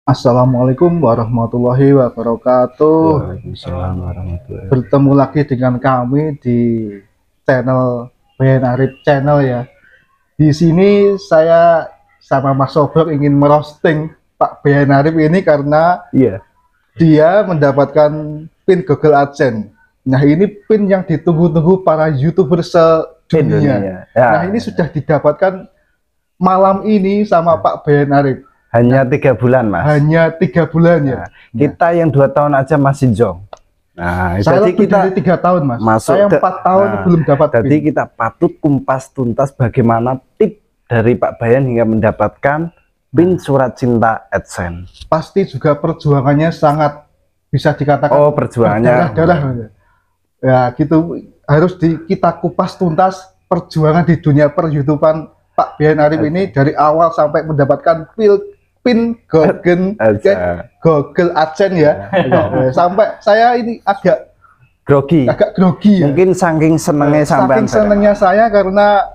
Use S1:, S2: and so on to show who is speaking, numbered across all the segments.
S1: Assalamualaikum warahmatullahi wabarakatuh.
S2: Waalaikumsalam warahmatullahi wabarakatuh.
S1: Bertemu lagi dengan kami di channel Bayan Arif Channel ya. Di sini saya sama Mas Sobrok ingin merosting Pak Bayan Arif ini karena
S2: Iya,
S1: dia mendapatkan pin Google AdSense. Nah, ini pin yang ditunggu-tunggu para YouTuber sedunia.
S2: Indonesia. Ya.
S1: Nah, ini sudah didapatkan malam ini sama Pak Bayan Arif.
S2: Hanya 3 bulan, Mas.
S1: Hanya 3 bulan ya.
S2: Nah, kita yang 2 tahun aja masih jong. Nah,
S1: Saya
S2: jadi
S1: lebih
S2: kita
S1: dari 3 tahun, Mas.
S2: masuk
S1: Saya 4 tahun belum dapat
S2: jadi
S1: PIN.
S2: kita patut kumpas tuntas bagaimana tip dari Pak Bayan hingga mendapatkan PIN surat cinta AdSense.
S1: Pasti juga perjuangannya sangat bisa dikatakan
S2: Oh, perjuangannya.
S1: berdarah-darah. Ya, gitu harus kita kupas tuntas perjuangan di dunia per-YouTubean Pak Bayan Arif ini dari awal sampai mendapatkan PIN Google AdSense ya. Sampai saya ini agak
S2: Grogi.
S1: grogi ya.
S2: Mungkin saking senengnya sampai
S1: Saking senengnya saya karena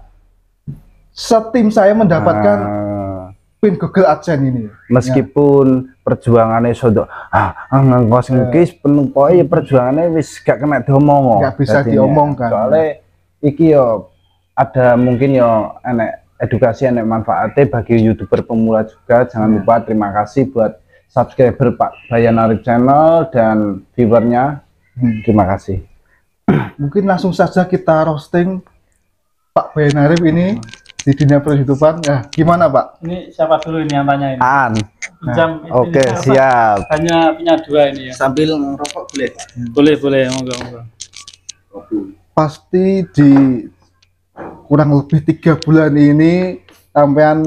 S1: setim saya mendapatkan pin Google AdSense ini.
S2: meskipun perjuangannya sudah ngangkos ngekis penuh poin perjuangannya wis gak kena diomong,
S1: Gak bisa diomongkan.
S2: soalnya iki yo ada mungkin yo enek edukasi enek manfaatnya bagi YouTuber pemula juga. Jangan lupa terima kasih buat subscriber Pak Bayan Arif Channel dan viewernya. Terima kasih.
S1: Mungkin langsung saja kita roasting Pak Bayan Arif ini di dunia per-YouTubean. Nah, gimana Pak?
S3: Ini siapa dulu ini yang tanya ini?
S2: An.
S3: Pinjam ini
S2: Oke,
S3: apa?
S2: siap.
S3: Hanya punya 2 ini ya.
S2: Sambil ngerokok boleh?
S3: Boleh, monggo.
S1: Pasti di kurang lebih 3 bulan ini sampean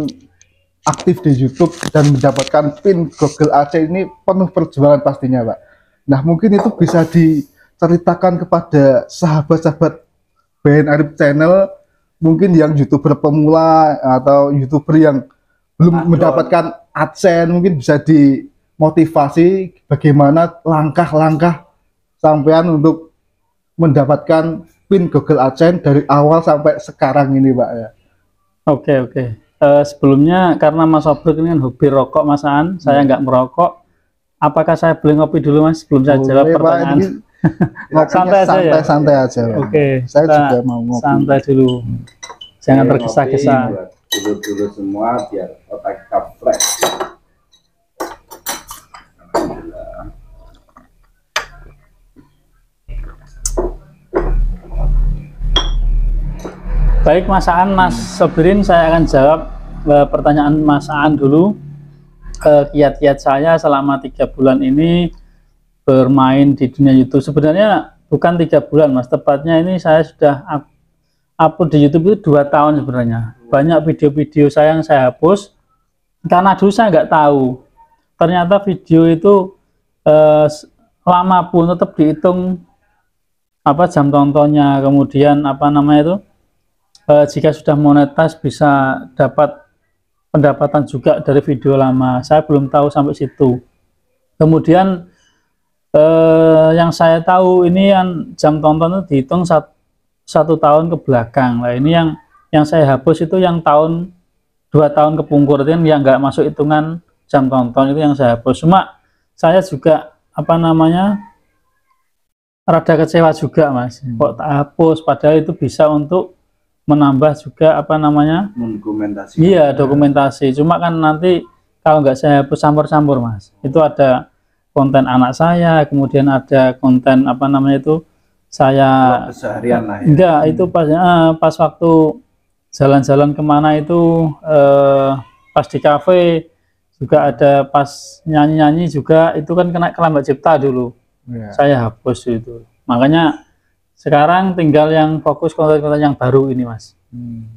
S1: aktif di YouTube dan mendapatkan pin Google AdSense ini penuh perjuangan pastinya Pak. Nah, mungkin itu bisa diceritakan kepada sahabat-sahabat Bayan Arif Channel, mungkin yang YouTuber pemula atau YouTuber yang belum mendapatkan AdSense, mungkin bisa dimotivasi bagaimana langkah-langkah sampean untuk mendapatkan pin Google AdSense dari awal sampai sekarang ini Pak ya.
S3: Oke. Sebelumnya karena Mas Sobrok ini kan hobi rokok Mas Aan, saya nggak merokok. Apakah saya boleh ngopi dulu Mas sebelum saya jawab
S1: Boleh, Pak,
S3: pertanyaan?
S1: ini
S3: Santai aja ya?
S1: santai aja Pak.
S3: Oke,
S1: Saya
S3: kita
S1: juga mau ngopi.
S3: santai dulu. Jangan tergesa-gesa.
S2: Dulu semua biar otak kita fresh.
S3: Baik Mas Aan, Mas Sobirin, saya akan jawab pertanyaan Mas Aan dulu. Kiat-kiat saya selama 3 bulan ini bermain di dunia YouTube. Sebenarnya bukan 3 bulan Mas, tepatnya ini saya sudah upload di YouTube itu 2 tahun sebenarnya. Banyak video-video saya yang saya hapus karena dulu saya nggak tahu. Ternyata video itu lama pun tetap dihitung jam tontonnya, kemudian jika sudah monetas bisa dapat pendapatan juga dari video lama. Saya belum tahu sampai situ. Kemudian yang saya tahu ini yang jam tonton itu dihitung 1 tahun ke belakang. Nah, ini yang saya hapus itu yang 2 tahun kepungkur, itu yang nggak masuk hitungan jam tonton, itu yang saya hapus. Cuma saya juga rada kecewa juga Mas, kok tak hapus, padahal itu bisa untuk menambah juga
S2: Dokumentasi.
S3: iya, dokumentasi. Cuma kan nanti kalau nggak saya hapus campur-campur Mas, itu ada konten anak saya, kemudian ada konten saya
S2: Keseharian lah ya.
S3: enggak, itu pas waktu jalan-jalan kemana itu pas di kafe juga ada, pas nyanyi-nyanyi juga itu kan kena kelambat cipta dulu. Saya hapus itu. Makanya sekarang tinggal yang fokus konten-konten yang baru ini Mas.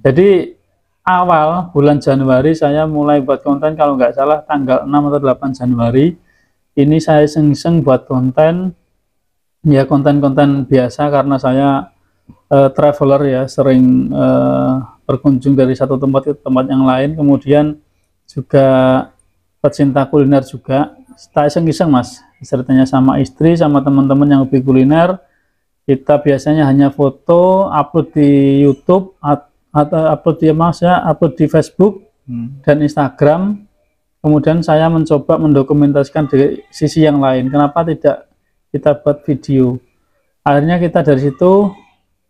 S3: Jadi awal bulan Januari saya mulai buat konten, kalau nggak salah tanggal 6 atau 8 Januari ini saya iseng-iseng buat konten, ya konten-konten biasa karena saya traveler ya, sering berkunjung dari satu tempat ke tempat yang lain, kemudian juga pecinta kuliner juga. Saya iseng-iseng Mas, ceritanya sama istri sama teman-teman yang hobi kuliner. Kita biasanya hanya foto, upload di YouTube atau upload di Facebook dan Instagram. Kemudian saya mencoba mendokumentasikan di sisi yang lain. Kenapa tidak kita buat video? Akhirnya kita dari situ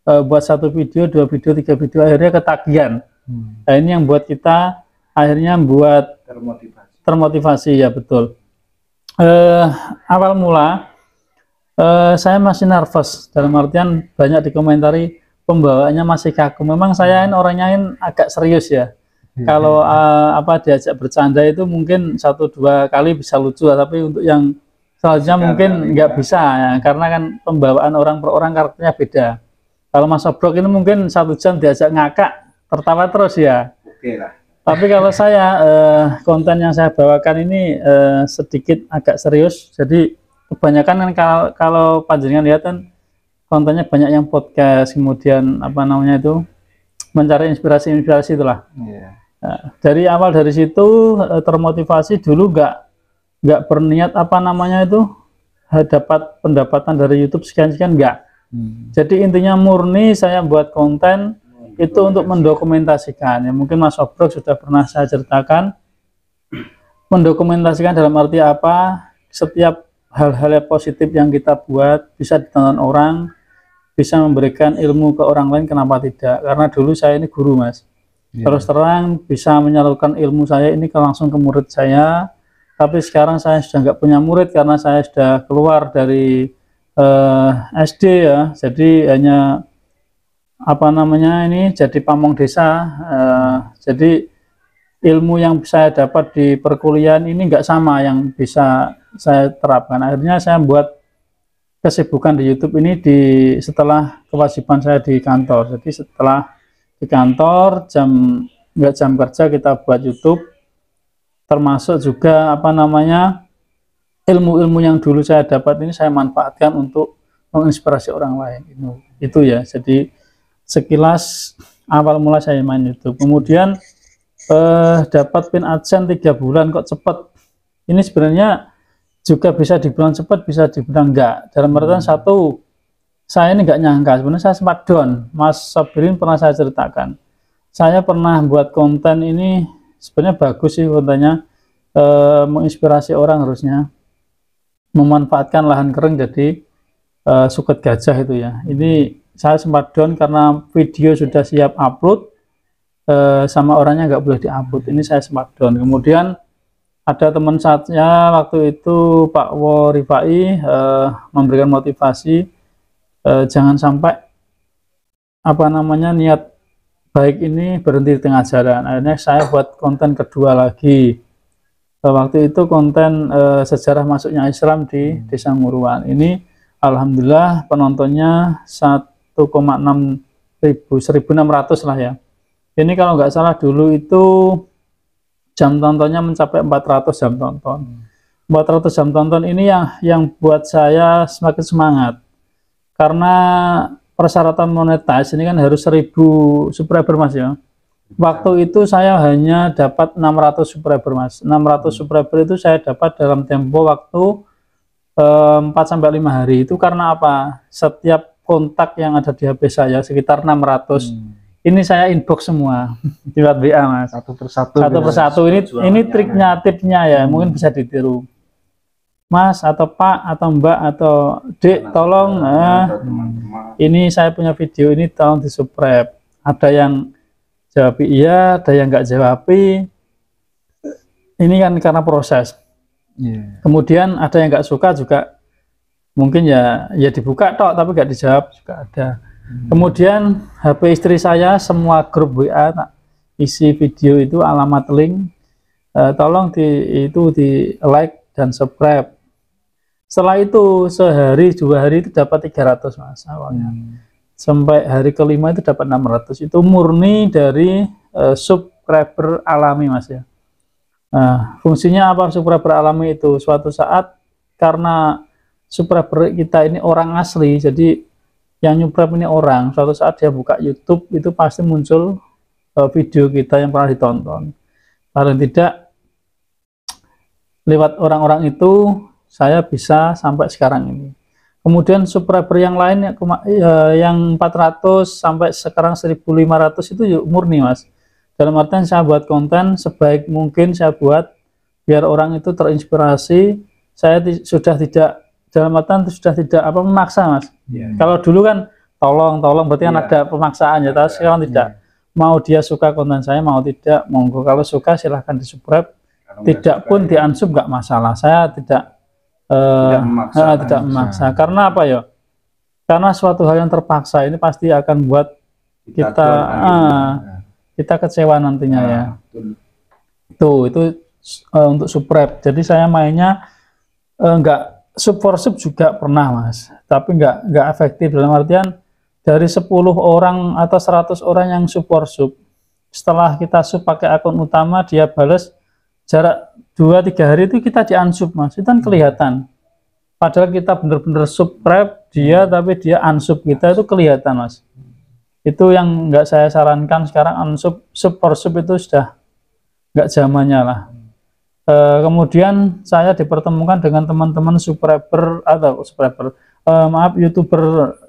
S3: buat 1 video, 2 video, 3 video, akhirnya ketagihan. Nah, ini yang buat kita akhirnya buat termotivasi, ya betul. Awal mula saya masih nervous, dalam artian banyak dikomentari pembawaannya masih kaku. Memang saya ini orangnya agak serius ya. Kalau diajak bercanda itu mungkin 1-2 kali bisa lucu, tapi untuk yang selanjutnya mungkin nggak bisa ya, karena kan pembawaan orang per orang karakternya beda. Kalau Mas Obrok ini mungkin 1 jam diajak ngakak tertawa terus ya.
S2: Oke lah.
S3: Tapi kalau saya konten yang saya bawakan ini sedikit agak serius, jadi kebanyakan kan kalau panjenengan lihat kan kontennya banyak yang podcast, kemudian mencari inspirasi itulah. Nah, dari situ termotivasi, dulu nggak berniat dapat pendapatan dari YouTube sekian-sekian, nggak. Jadi intinya murni saya buat konten itu untuk mendokumentasikan. Ya mungkin Mas Obrok sudah pernah saya ceritakan, mendokumentasikan dalam arti apa, setiap hal-hal yang positif yang kita buat bisa ditonton orang, bisa memberikan ilmu ke orang lain, kenapa tidak? Karena dulu saya ini guru, Mas. Terus terang bisa menyalurkan ilmu saya ini langsung ke murid saya, tapi sekarang saya sudah nggak punya murid karena saya sudah keluar dari SD ya, jadi hanya jadi pamong desa. Jadi ilmu yang saya dapat di perkuliahan ini nggak sama yang bisa saya terapkan. Akhirnya saya buat kesibukan di YouTube ini setelah kewajiban saya di kantor. Jadi setelah di kantor nggak jam kerja kita buat YouTube, termasuk juga ilmu-ilmu yang dulu saya dapat ini saya manfaatkan untuk menginspirasi orang lain. Itu ya. Jadi sekilas awal mula saya main YouTube. Kemudian dapat pin AdSense 3 bulan kok cepet. Ini sebenarnya juga bisa dibilang cepat, bisa dibilang enggak. Dalam artian satu, saya ini nggak nyangka, sebenarnya saya sempat down. Mas Sabirin pernah saya ceritakan, saya pernah buat konten ini sebenarnya bagus sih kontennya, menginspirasi orang, harusnya memanfaatkan lahan kering jadi suket gajah itu ya. Ini saya sempat down karena video sudah siap upload, sama orangnya nggak boleh diupload. Ini saya sempat down. Kemudian ada teman saya waktu itu, Pak Wo Rifai, memberikan motivasi, jangan sampai niat baik ini berhenti di tengah jalan. Akhirnya saya buat konten kedua lagi. Waktu itu konten sejarah masuknya Islam di Desa Nguruan. Ini alhamdulillah penontonnya 1,600 lah ya. Ini kalau nggak salah dulu itu jam tontonnya mencapai 400 jam tonton. 400 jam tonton ini yang buat saya semakin semangat. Karena persyaratan monetize ini kan harus 1000 subscriber, Mas ya. Waktu itu saya hanya dapat 600 subscriber, Mas. 600 subscriber itu saya dapat dalam tempo waktu 4-5 hari. Itu karena apa? Setiap kontak yang ada di HP saya sekitar 600. Ini saya inbox semua lewat WA, Mas. Satu persatu. Ini tipsnya ya, mungkin bisa ditiru. Mas atau Pak atau Mbak atau Dek, tolong ini saya punya video ini, tolong di subscribe. Ada yang jawab iya, ada yang nggak jawab. Ini kan karena proses. Kemudian ada yang nggak suka juga, mungkin ya dibuka tok tapi nggak dijawab juga ada. Kemudian HP istri saya semua grup WA isi video itu alamat link, tolong di like dan subscribe. Setelah itu sehari 2 hari itu dapat 300, Mas, awalnya. Sampai hari kelima itu dapat 600. Itu murni dari subscriber alami, Mas ya. Nah, fungsinya apa subscriber alami itu? Suatu saat karena subscriber kita ini orang asli, jadi yang subscribe ini orang, suatu saat dia buka YouTube itu pasti muncul video kita yang pernah ditonton. Paling tidak lewat orang-orang itu saya bisa sampai sekarang ini. Kemudian subscriber yang lain yang 400 sampai sekarang 1500 itu murni, Mas. Dalam artian saya buat konten sebaik mungkin saya buat biar orang itu terinspirasi. Saya sudah tidak dalam artian sudah tidak apa memaksa, Mas. Kalau dulu kan tolong berarti kan ada pemaksaan ya, tapi sekarang tidak. Mau dia suka konten saya, mau tidak, monggo. Kalau suka silahkan di subscribe, tidak pun di unsub nggak masalah. Saya tidak memaksa. Karena apa ya? Karena suatu hal yang terpaksa ini pasti akan buat kita kecewa nantinya ya. Itu untuk subscribe. Jadi saya mainnya nggak sub for sub juga pernah, Mas. Tapi nggak efektif, dalam artian dari 10 orang atau 100 orang yang sub for sub, setelah kita sub pakai akun utama, dia balas jarak 2-3 hari itu kita di unsub, Mas. Itu kan kelihatan. Padahal kita bener-bener subscribe dia, tapi dia unsub kita, itu kelihatan, Mas. Itu yang nggak saya sarankan sekarang. Unsub, sub for sub itu sudah nggak zamannya lah. Kemudian saya dipertemukan dengan teman-teman subscriber atau YouTuber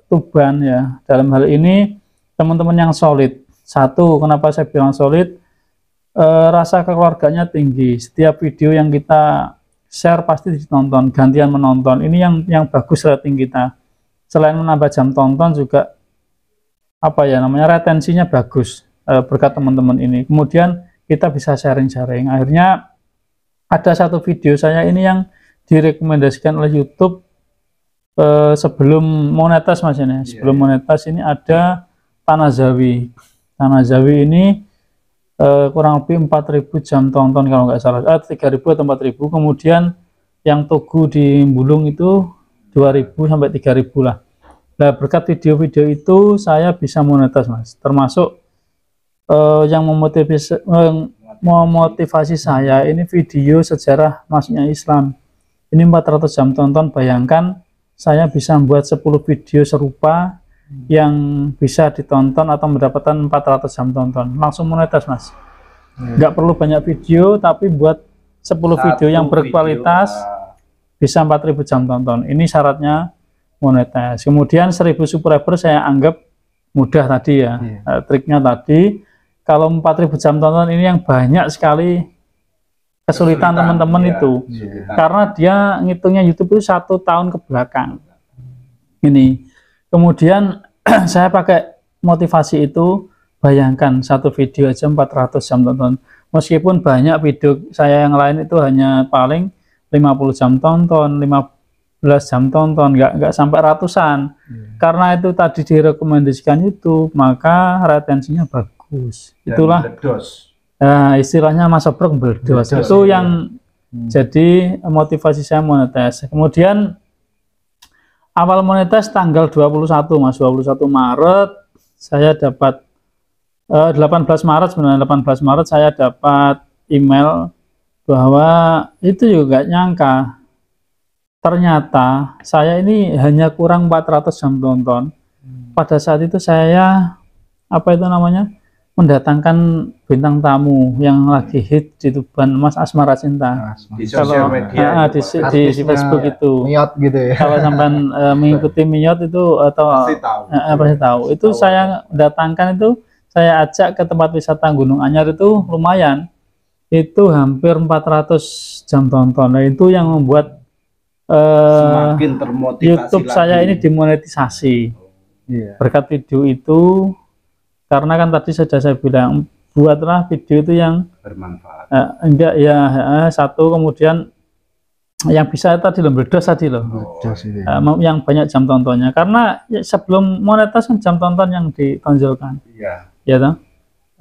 S3: Tuban ya. Dalam hal ini teman-teman yang solid. Satu, kenapa saya bilang solid? Rasa kekeluarganya tinggi. Setiap video yang kita share pasti ditonton, gantian menonton. Ini yang bagus rating kita. Selain menambah jam tonton juga retensinya bagus berkat teman-teman ini. Kemudian kita bisa sharing-sharing. Akhirnya ada satu video saya ini yang direkomendasikan oleh YouTube sebelum monetas, Mas ini. Sebelum monetas ini ada Tanah Zawi. Tanah Zawi ini kurang lebih 4.000 jam tonton kalau nggak salah, 3.000 atau 4.000. Kemudian yang Tugu di Bulung itu 2.000 sampai 3.000 lah. Nah, berkat video-video itu saya bisa monetas, Mas. Termasuk yang memotivasi saya ini video sejarah masuknya Islam. Ini 400 jam tonton. Bayangkan saya bisa membuat 10 video serupa yang bisa ditonton atau mendapatkan 400 jam tonton, langsung monetas, Mas. Nggak perlu banyak video, tapi buat 10 video yang berkualitas bisa 4.000 jam tonton. Ini syaratnya monetas. Kemudian 1.000 subscriber saya anggap mudah tadi ya. Triknya tadi, kalau 4.000 jam tonton ini yang banyak sekali kesulitan teman-teman itu. Karena dia ngitungnya YouTube itu 1 tahun ke belakang. Ini. Kemudian saya pakai motivasi itu, bayangkan satu video aja 400 jam tonton. Meskipun banyak video saya yang lain itu hanya paling 50 jam tonton, 15 jam tonton, nggak sampai ratusan. Karena itu tadi direkomendasikan YouTube, maka retensinya bagus. Dan itulah istilahnya Mas Obrok meledos. Itu yang jadi motivasi saya monetas. Kemudian awal monetas tanggal 21, Mas, 21 Maret saya dapat 18 Maret sebenarnya 18 Maret saya dapat email bahwa itu juga nyangka ternyata saya ini hanya kurang 400 jam tonton. Pada saat itu saya mendatangkan bintang tamu yang lagi hit di Tuban, Mas Asmara Cinta.
S2: Di sosial media
S3: di Facebook itu.
S1: Miot gitu ya.
S3: Kalau sampai mengikuti Miot itu atau pasti tahu. Itu saya datangkan itu, saya ajak ke tempat wisata Gunung Anyar itu lumayan. Itu hampir 400 jam tonton. Nah, itu yang membuat
S2: semakin termotivasi
S3: YouTube lagi. Saya ini dimonetisasi. Berkat video itu. Karena kan tadi sudah saya bilang, buatlah video itu yang
S2: bermanfaat.
S3: Satu, kemudian yang bisa tadi loh, meledos tadi loh. Yang banyak jam tontonnya. Karena sebelum monetas kan jam tonton yang ditonjolkan. Ya toh?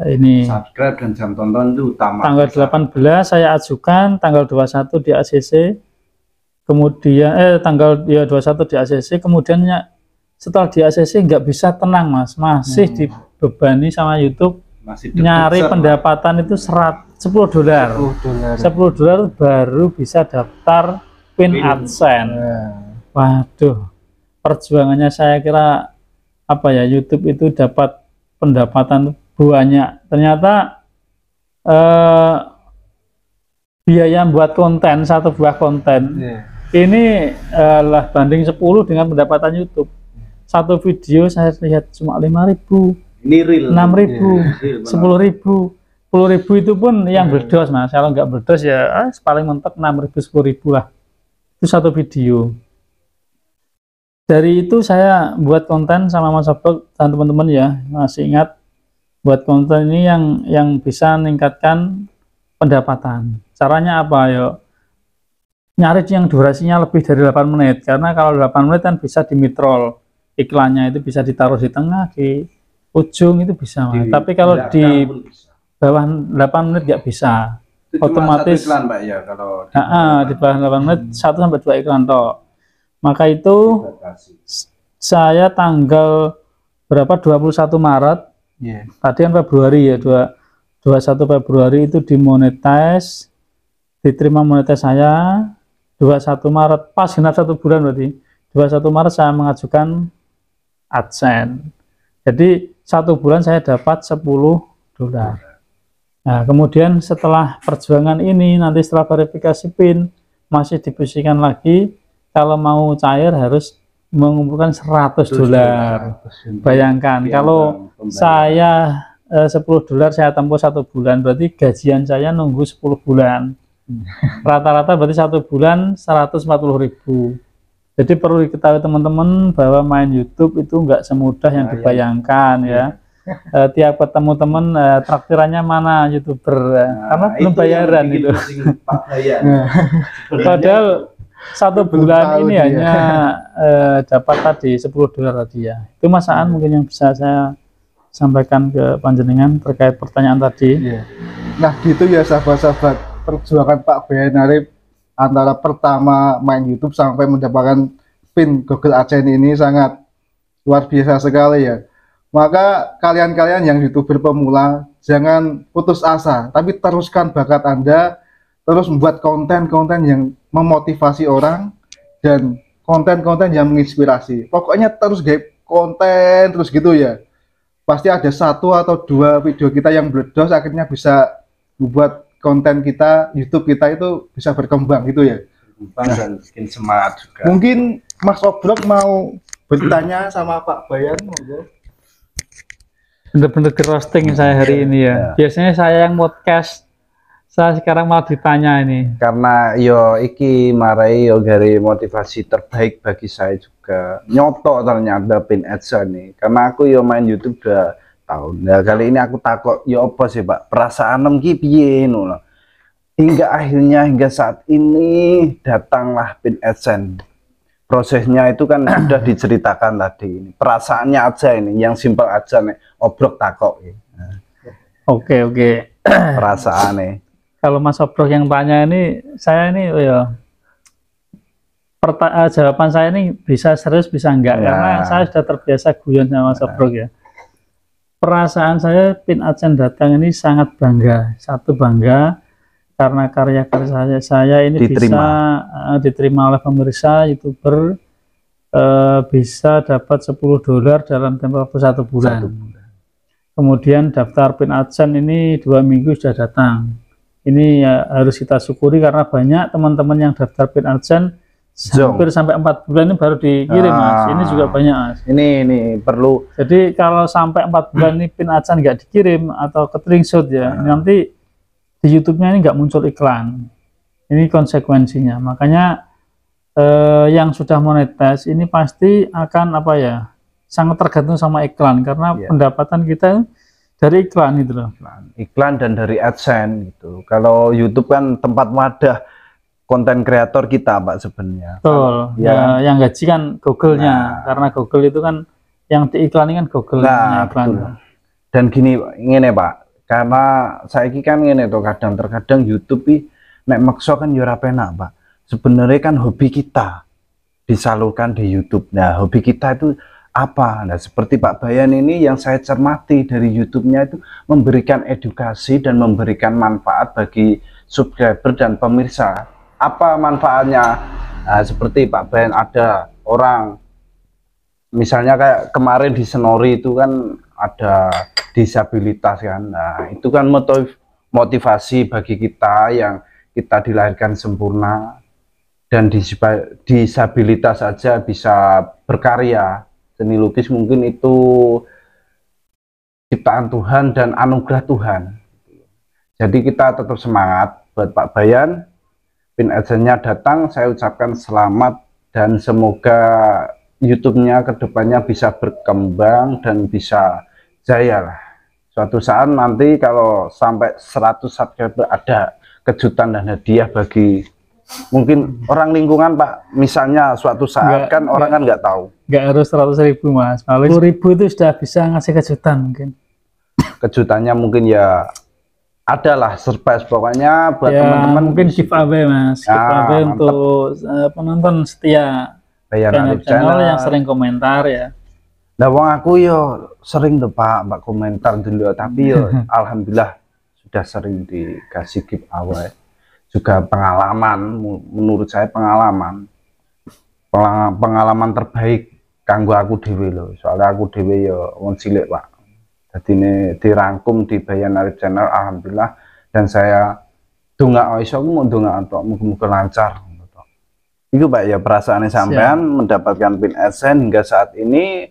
S3: Ini
S2: subscribe dan jam tonton itu utama.
S3: Tanggal 18 saya ajukan, tanggal 21 di ACC. Kemudian tanggal 21 di ACC, kemudiannya setelah di ACC nggak bisa tenang, Mas. Masih dibebani sama YouTube, nyari pendapatan itu $10. $10 baru bisa daftar pin AdSense. Waduh, perjuangannya saya kira YouTube itu dapat pendapatan banyak. Ternyata biaya buat konten, satu buah konten ini lah banding 10 dengan pendapatan YouTube. Satu video saya lihat cuma 5.000,
S2: ini real,
S3: 6.000, 10.000. 10.000 itu pun yang berdos mas, kalau nggak berdos ya paling mentok 6.000 10.000 lah, itu satu video. Dari itu saya buat konten sama Mas Obrok dan teman-teman ya, masih ingat buat konten ini yang bisa meningkatkan pendapatan. Caranya apa ya? Nyari yang durasinya lebih dari 8 menit, karena kalau 8 menit kan bisa dimitrol, iklannya itu bisa ditaruh di tengah, di ujung itu bisa mas. Tapi kalau di bawah 8 menit nggak bisa,
S2: itu
S3: otomatis
S2: cuma 1 iklan Mbak ya, kalau
S3: di bawah 8 menit 1 sampai 2 iklan toh. Maka itu saya tanggal berapa 21 Maret tadi kan Februari ya, 21 Februari itu dimonetize, diterima monetis saya 21 Maret pas genap 1 bulan, berarti 21 Maret saya mengajukan AdSense. Jadi 1 bulan saya dapat $10. Nah kemudian setelah perjuangan ini, nanti setelah verifikasi PIN masih dibersihkan lagi, kalau mau cair harus mengumpulkan $100. Bayangkan kalau saya $10 saya tempuh 1 bulan, berarti gajian saya nunggu 10 bulan. Rata-rata berarti 1 bulan 140.000. Jadi perlu diketahui teman-teman bahwa main YouTube itu nggak semudah yang dibayangkan ya. Tiap ketemu teman traktirannya mana YouTuber, karena belum bayaran gitu. Padahal 1 bulan ini hanya dapat tadi $10 tadi ya. Itu Mas Aan mungkin yang bisa saya sampaikan ke panjenengan terkait pertanyaan tadi.
S1: Nah gitu ya sahabat-sahabat, perjuangan Pak Bayan Arif antara pertama main YouTube sampai mendapatkan PIN Google AdSense ini sangat luar biasa sekali ya. Maka kalian-kalian yang YouTuber pemula jangan putus asa, tapi teruskan bakat Anda, terus membuat konten-konten yang memotivasi orang dan konten-konten yang menginspirasi. Pokoknya terus konten terus gitu ya. Pasti ada 1 atau 2 video kita yang meledos, akhirnya bisa membuat konten kita, YouTube kita itu bisa berkembang gitu ya.
S2: Dan bikin semangat juga.
S1: Mungkin Mas Obrok mau bertanya sama Pak Bayan, monggo.
S3: Bener-bener ke roasting saya hari ini ya. Biasanya saya yang podcast, saya sekarang malah ditanya ini.
S2: Karena yo iki marai yo dari motivasi terbaik bagi saya juga. Nyoto ternyata PIN AdSense nih. Karena aku yo main YouTube udah tahun. Nah, kali ini aku takut ya apa sih Pak, perasaan ki piye ngono. Hingga akhirnya hingga saat ini datanglah PIN AdSense. Prosesnya itu kan sudah diceritakan tadi. Ini perasaannya aja ini, yang simpel aja nih, Obrok takok. Nah.
S3: Oke.
S2: Perasaannya.
S3: Kalau Mas Obrok yang tanya ini, saya ini ya jawaban saya ini bisa serius bisa enggak, karena saya sudah terbiasa guyon sama Mas Obrok ya. Perasaan saya PIN AdSense datang ini sangat bangga. Satu bangga karena karya-karya saya ini bisa diterima oleh pemirsa YouTuber, bisa dapat $10 dalam tempo waktu 1 bulan. Kemudian daftar PIN AdSense ini 2 minggu sudah datang. Ini ya harus kita syukuri karena banyak teman-teman yang daftar PIN AdSense hampir sampai 4 bulan ini baru dikirim Mas. Ini juga banyak Mas. Ini perlu. Jadi kalau sampai 4 bulan ini PIN AdSense nggak dikirim atau ke-screenshot ya, nanti di YouTube-nya ini nggak muncul iklan. Ini konsekuensinya. Makanya yang sudah monetize ini pasti akan apa ya, sangat tergantung sama iklan, karena pendapatan kita dari iklan itu loh.
S2: Iklan dan dari AdSense gitu. Kalau YouTube kan tempat wadah konten kreator kita Pak sebenarnya.
S3: Betul. Ya, yang gaji kan Google-nya, karena Google itu kan yang diiklani kan Google.
S2: Betul. Dan gini ngene Pak, karena saya kan ngene tuh kadang-terkadang YouTube nek maksa kan ya ora penak Pak. Sebenarnya kan hobi kita disalurkan di YouTube. Nah, hobi kita itu apa? Nah, seperti Pak Bayan ini yang saya cermati dari YouTube-nya itu memberikan edukasi dan memberikan manfaat bagi subscriber dan pemirsa. Apa manfaatnya? Nah, seperti Pak Bayan ada orang misalnya kayak kemarin di Senori itu kan ada disabilitas kan. Nah, itu kan motivasi bagi kita yang kita dilahirkan sempurna dan disabilitas saja bisa berkarya. Seni lukis mungkin itu ciptaan Tuhan dan anugerah Tuhan. Jadi kita tetap semangat buat Pak Bayan. Pin adsense-nya datang, saya ucapkan selamat dan semoga YouTube-nya kedepannya bisa berkembang dan bisa jaya lah. Suatu saat nanti kalau sampai 100 subscriber ada kejutan dan hadiah bagi mungkin orang lingkungan Pak. Misalnya suatu saat kan orang kan nggak tahu.
S3: Nggak harus 100.000 Mas, paling 10.000 itu sudah bisa ngasih kejutan mungkin.
S2: Kejutannya mungkin ya adalah surprise pokoknya buat
S3: Ya,
S2: teman-teman.
S3: mungkin giveaway Mas,
S2: Ya,
S3: giveaway
S2: mantap.
S3: untuk penonton setia
S2: Bayan Arif
S3: channel
S2: Channel.
S3: yang sering komentar ya.
S2: Nah, wong aku yo sering tuh Pak, Mbak komentar dulu, tapi yo alhamdulillah sudah sering dikasih giveaway. Juga pengalaman, menurut saya pengalaman terbaik kanggo aku dhewe lho. Soalnya aku dhewe yo wong cilik Pak. Jadi ini dirangkum di Bayan Arif Channel, alhamdulillah. Dan saya dongak iso aku mau dongak untuk muga-muga lancar. Itu Pak ya perasaannya sampean mendapatkan pin adsense hingga saat ini.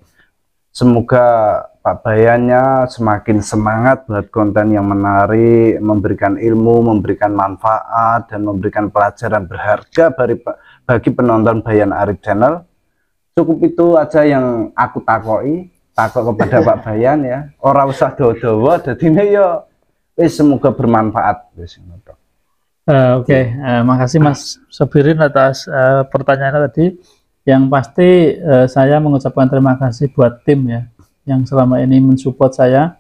S2: Semoga Pak Bayannya semakin semangat buat konten yang menarik, memberikan ilmu, memberikan manfaat, dan memberikan pelajaran berharga bagi penonton Bayan Arif Channel. Cukup itu aja yang aku takoi kepada Pak Bayan ya. Ora usah dawa-dawa, dadine yo wis semoga bermanfaat wis ngono.
S3: Oke, makasih Mas Sobirin atas pertanyaannya tadi. Yang pasti saya mengucapkan terima kasih buat tim ya yang selama ini mensupport saya.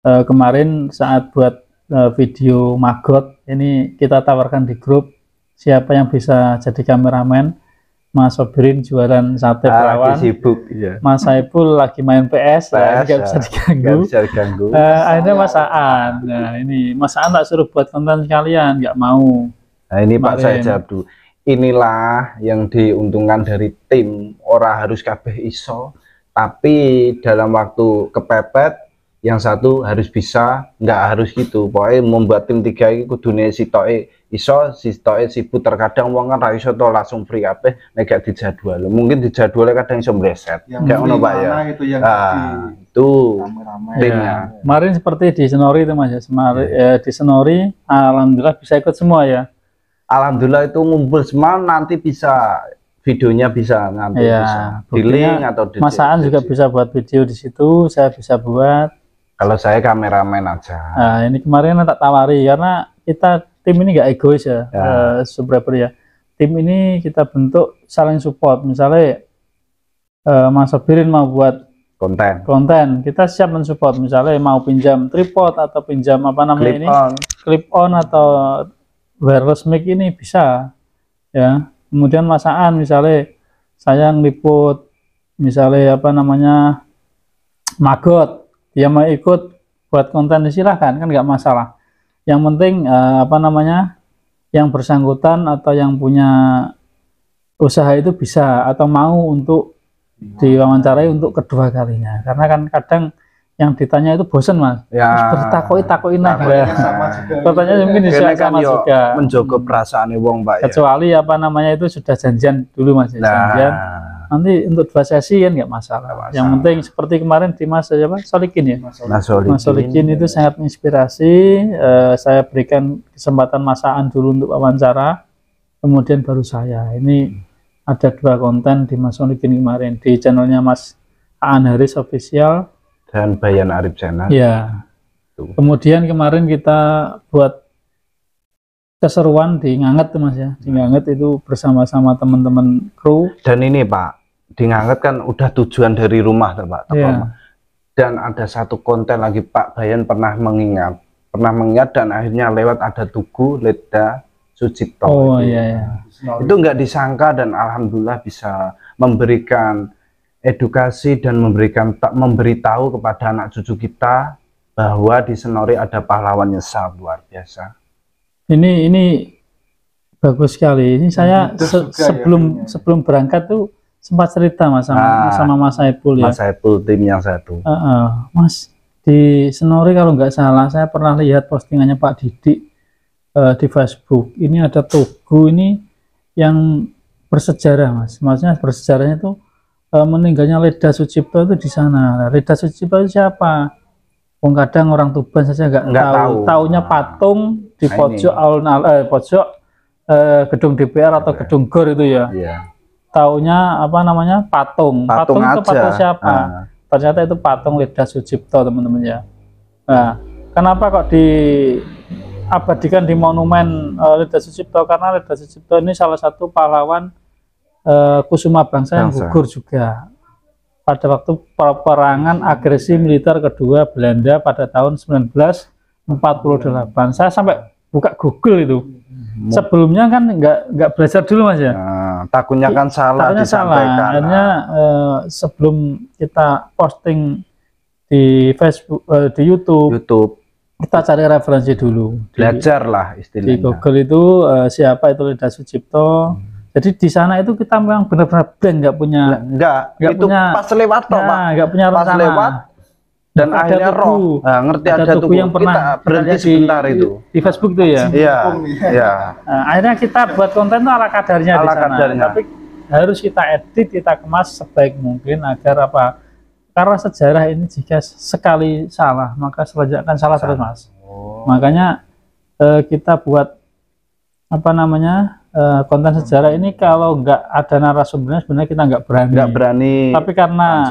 S3: Kemarin saat buat video Magot ini kita tawarkan di grup siapa yang bisa jadi kameramen. Mas Sobirin jualan sate perawan,
S2: sibuk ya.
S3: Mas Saiful lagi main PS, nggak bisa diganggu.
S2: Nggak bisa diganggu.
S3: Akhirnya Mas Aan, nah ini Mas Aan tak suruh buat konten sekalian, nggak mau.
S2: Nah ini Pak saya
S3: Kemarin.
S2: jawab dulu. Inilah yang diuntungkan dari tim. Ora harus kabeh iso, tapi dalam waktu kepepet yang satu harus bisa, nggak harus gitu. Pokoknya membuat tim 3 ini kudune sitoke iso, sitoke sibuk. Terkadang wong kan ra iso to langsung free kabeh nek gak dijadwal. Mungkin dijadwalnya kadang iso meleset. Kayak ngono Pak ya.
S1: Itu yang
S2: Itu
S1: rame-rame.
S2: timnya.
S3: Ya, kemarin seperti di Senori itu Mas ya, di Senori alhamdulillah bisa ikut semua ya.
S2: Alhamdulillah itu ngumpul semua, nanti bisa videonya bisa nanti
S3: Ya,
S2: bisa di
S3: buktinya
S2: link atau di
S3: Mas Aan juga bisa buat video di situ, saya bisa buat.
S2: kalau saya kameramen aja.
S3: Nah, ini kemarin tak tawari karena kita tim ini nggak egois ya, subscriber ya. Tim ini kita bentuk saling support. Misalnya Mas Sobirin mau buat konten, kita siap mensupport. Misalnya mau pinjam tripod atau pinjam apa namanya clip on atau wireless mic ini bisa ya. Kemudian Mas Aan misalnya saya ngeliput misalnya apa namanya Magot, dia mau ikut buat konten silahkan, kan nggak masalah. Yang penting apa namanya yang bersangkutan atau yang punya usaha itu bisa atau mau untuk diwawancarai untuk kedua kalinya, karena kan kadang yang ditanya itu bosen Mas
S2: Ya.
S3: bertakoin lah
S1: Sama juga.
S3: pertanyaan mungkin
S2: Karena
S3: bisa sama juga
S2: menjaga perasaan wong Pak ya.
S3: kecuali apa namanya itu sudah janjian dulu Mas ya. Janjian nanti untuk 2 sesi kan nggak masalah. Yang penting seperti kemarin di Mas siapa Solikin ya, Mas Solikin itu sangat menginspirasi. Saya berikan kesempatan Mas Aan dulu untuk wawancara, kemudian baru saya. Ini ada 2 konten di Mas Solikin kemarin di channelnya Mas Aan Haris Official
S2: dan Bayan Arif Channel.
S3: ya. Kemudian kemarin kita buat keseruan di Nganget tuh Mas ya, di Nganget itu bersama-sama teman-teman kru.
S2: Dan ini Pak, di Nganget kan udah tujuan dari rumah tuh Pak.
S3: Ya.
S2: Dan ada satu konten lagi Pak Bayan pernah mengingat dan akhirnya lewat ada Tugu Leda Sucipto.
S3: Oh iya.
S2: Itu nggak disangka dan alhamdulillah bisa memberikan edukasi dan memberitahu kepada anak cucu kita bahwa di Senori ada pahlawan nyesal luar biasa.
S3: Ini bagus sekali. Ini saya sebelum berangkat tuh sempat cerita Mas sama Mas Saiful ya.
S2: Mas Saiful tim yang satu.
S3: Mas di Senori kalau nggak salah saya pernah lihat postingannya Pak Didik di Facebook. Ini ada Tugu ini yang bersejarah Mas. Maksudnya bersejarahnya itu meninggalnya Leda Sucipto itu di sana. Leda Sucipto itu siapa? Wong kadang orang Tuban saja nggak tahu. Taunya patung di pojok pojok gedung DPR atau gedung GOR itu ya.
S2: Iya.
S3: Taunya apa namanya patung. Patung itu
S2: aja.
S3: patung siapa? Ternyata itu patung Leda Sujipto teman-teman ya. Nah, kenapa kok diabadikan di monumen Leda Sujipto? Karena Leda Sujipto ini salah satu pahlawan Kusuma Bangsa yang gugur juga pada waktu peperangan agresi militer kedua Belanda pada tahun 1948. Saya sampai buka Google itu. Sebelumnya kan nggak belajar dulu Mas ya.
S2: Takutnya kan salah disampaikan.
S3: Akhirnya sebelum kita posting di Facebook, di YouTube, kita cari referensi dulu.
S2: Belajar lah istilahnya.
S3: Di Google itu siapa itu Leda Sujipto. Jadi di sana itu kita memang benar-benar blank, nggak punya
S2: pas lewat toh Pak.
S3: Nggak punya rencana.
S2: Pas lewat dan akhirnya ngerti ada tugu
S3: yang pernah
S2: kita berhenti sebentar itu
S3: di Facebook itu ya.
S2: Iya.
S3: Akhirnya kita buat konten itu ala kadarnya di sana. Tapi harus kita edit, kita kemas sebaik mungkin agar apa? Karena sejarah ini jika sekali salah maka selanjutnya akan salah terus Mas. Makanya kita buat apa namanya konten sejarah ini kalau nggak ada narasumbernya sebenarnya kita nggak berani. Tapi karena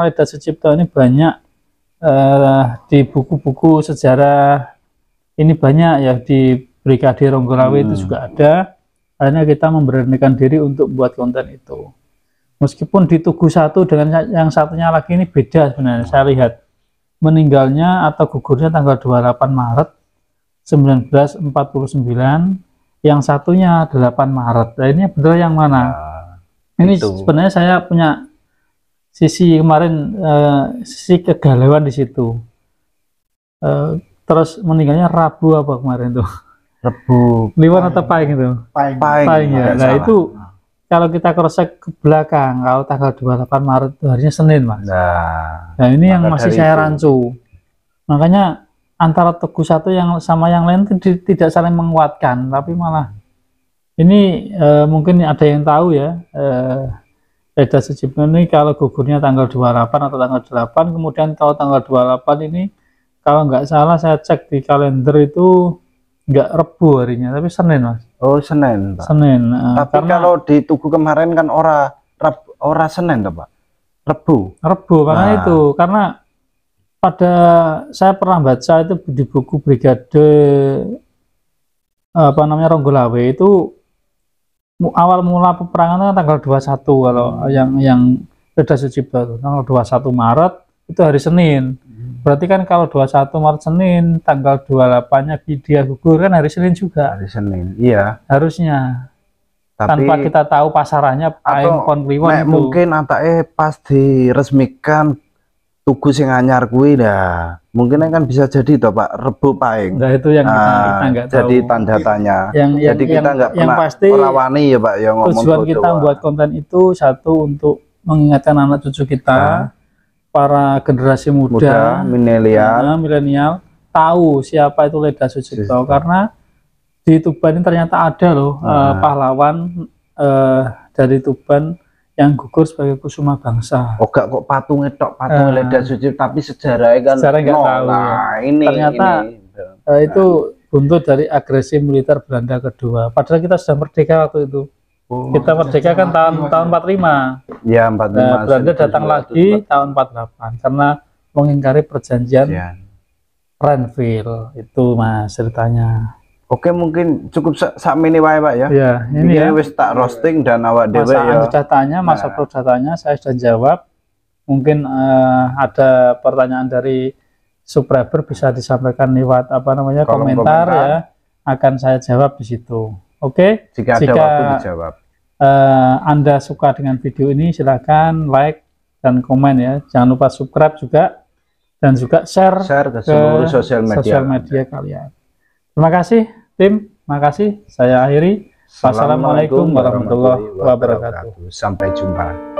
S3: Leda Sujipto ini banyak di buku-buku sejarah ini banyak ya, di Brigadir Ronggolawe itu juga ada. Akhirnya kita memberanikan diri untuk buat konten itu. Meskipun di Tugu 1 dengan yang satunya lagi ini beda sebenarnya. Saya lihat meninggalnya atau gugurnya tanggal 28 Maret 1949, yang satunya 8 Maret. Nah, ini benar yang mana? Ini sebenarnya saya punya sisi kemarin, sisi kegalauan di situ. Terus meninggalnya Rabu apa kemarin tuh?
S2: Rabu.
S3: Kliwon atau Pahing itu? Pahing ya. Nah itu kalau kita cross-check ke belakang, kalau tanggal 28 Maret itu harinya Senin Mas. Nah ini yang masih saya rancu. Makanya antara Tugu 1 yang sama yang lain tidak saling menguatkan, tapi malah ini mungkin ada yang tahu ya. Leda Sujipto ini kalau gugurnya tanggal 28 atau tanggal 8, kemudian kalau tanggal 28 ini kalau nggak salah saya cek di kalender itu nggak Rebu harinya, tapi Senin Mas.
S2: Oh Senin Pak.
S3: Senin.
S2: Tapi karena kalau di Tugu kemarin kan ora Senin Pak, Rebu.
S3: Makanya itu karena pada saya pernah baca itu di buku Brigade apa namanya Ronggolawe itu awal mula peperangan kan tanggal 21 kalau yang Leda Sujipto tanggal 21 Maret itu hari Senin. Berarti kan kalau 21 Maret Senin, tanggal 28-nya dia gugur kan hari Senin juga. Hari Senin, iya. Harusnya. Tapi, tanpa kita tahu pasarannya Pahing kon Kliwon itu.
S2: Mungkin antake pas diresmikan Tugu sing anyar kuwi dah. Mungkin kan bisa jadi toh Pak, Rebu Pahing.
S3: Nah itu yang kita nggak tahu.
S2: Jadi tanda tanya.
S3: Jadi kita nggak pernah
S2: pasti merawani ya Pak yang ngomong.
S3: Tujuan kita buat konten itu satu untuk mengingatkan anak cucu kita. Para generasi muda milenial tahu siapa itu Leda Sujipto, karena di Tuban ini ternyata ada loh pahlawan dari Tuban yang gugur sebagai Kusuma Bangsa.
S2: Gak kok patungnya tok Leda Sujipto, tapi sejarahnya kan
S3: nggak tahu.
S2: Ini
S3: ternyata itu buntut dari agresi militer Belanda kedua. Padahal kita sudah merdeka waktu itu. Kita merdeka kan tahun 45.
S2: Ya, 45.
S3: Belanda datang lagi tahun 48 karena mengingkari perjanjian Renville itu Mas ceritanya.
S2: Oke, mungkin cukup sak mini wae Pak ya.
S3: Ya, ini ya
S2: wis tak roasting dan awak dhewe ya.
S3: Sudah tanya, Mas Abdul sudah tanya, saya sudah jawab. Mungkin ada pertanyaan dari subscriber bisa disampaikan lewat apa namanya komentar ya, akan saya jawab di situ. Oke,
S2: jika ada waktu dijawab.
S3: Anda suka dengan video ini silakan like dan komen ya, jangan lupa subscribe juga dan juga share
S2: ke seluruh sosial media
S3: kalian. Terima kasih tim, makasih. Saya akhiri. Wassalamualaikum warahmatullahi wabarakatuh.
S2: Sampai jumpa.